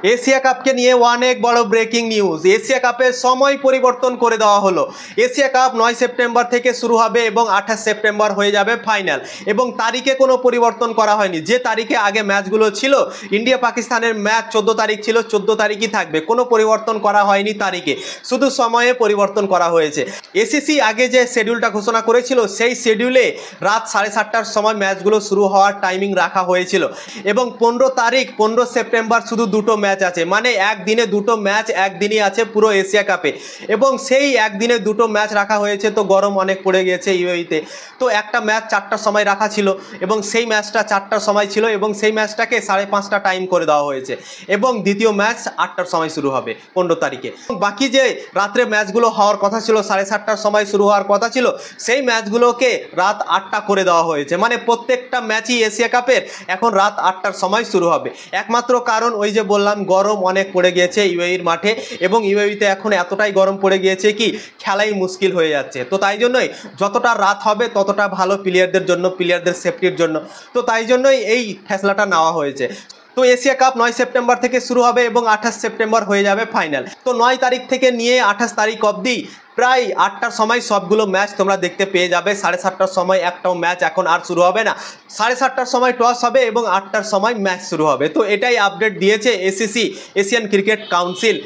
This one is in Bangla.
এশিয়া কাপকে নিয়ে অনেক বড় ব্রেকিং নিউজ। এশিয়া কাপের সময় পরিবর্তন করে দেওয়া হলো। এশিয়া কাপ 9 সেপ্টেম্বর থেকে শুরু হবে এবং 28 সেপ্টেম্বর হয়ে যাবে ফাইনাল, এবং তারিখে কোনো পরিবর্তন করা হয়নি। যে তারিখে আগে ম্যাচগুলো ছিল, ইন্ডিয়া পাকিস্তানের ম্যাচ 14 তারিখ ছিল, 14 তারিখই থাকবে, কোনো পরিবর্তন করা হয়নি তারিখে, শুধু সময়ে পরিবর্তন করা হয়েছে। এসিসি আগে যে শিডিউলটা ঘোষণা করেছিল সেই শিডিউলে রাত 7:30টার সময় ম্যাচগুলো শুরু হওয়ার টাইমিং রাখা হয়েছিল, এবং 15 তারিখ 15 সেপ্টেম্বর শুধু দুটো ম্যাচ আছে, মানে একদিনে দুটো ম্যাচ একদিনই আছে পুরো এশিয়া কাপে, এবং সেই একদিনে দুটো ম্যাচ রাখা হয়েছে। তো গরম অনেক পড়ে গিয়েছে ইউএইতে, তো একটা ম্যাচ 4টার সময় রাখা ছিল এবং সেই ম্যাচটা 4টার সময় ছিল, এবং সেই ম্যাচটাকে 5:30টা টাইম করে দেওয়া হয়েছে, এবং দ্বিতীয় ম্যাচ 8টার সময় শুরু হবে 15 তারিখে। বাকি যে রাত্রে ম্যাচগুলো হওয়ার কথা ছিল, 7:30টার সময় শুরু হওয়ার কথা ছিল, সেই ম্যাচগুলোকে রাত 8টা করে দেওয়া হয়েছে। মানে প্রত্যেকটা ম্যাচই এশিয়া কাপের এখন রাত 8টার সময় শুরু হবে। একমাত্র কারণ ওই যে বললাম, গরম অনেক পড়ে গিয়েছে ইউএইর মাঠে, এবং ইউএইতে এখন এতটাই গরম পড়ে গিয়েছে কি খেলাই মুশকিল হয়ে যাচ্ছে। তো তাই জন্যই যতটা রাত হবে ততটা ভালো প্লেয়ারদের জন্য, প্লেয়ারদের সেফটির জন্য। তো তাই জন্যই এই ফেসলাটা নেওয়া হয়েছে। তো এশিয়া কাপ 9 সেপ্টেম্বর থেকে শুরু হবে এবং 28 সেপ্টেম্বর হয়ে যাবে ফাইনাল। তো 9 তারিখ থেকে নিয়ে 28 তারিখ অবধি প্রায় 8টার সময় সবগুলো ম্যাচ তোমরা দেখতে পেয়ে যাবে। 7:30টার সময় একটাও ম্যাচ এখন আর শুরু হবে না। 7:30টার সময় টস হবে এবং 8টার সময় ম্যাচ শুরু হবে। তো এটাই আপডেট দিয়েছে এসিসি, এশিয়ান ক্রিকেট কাউন্সিল।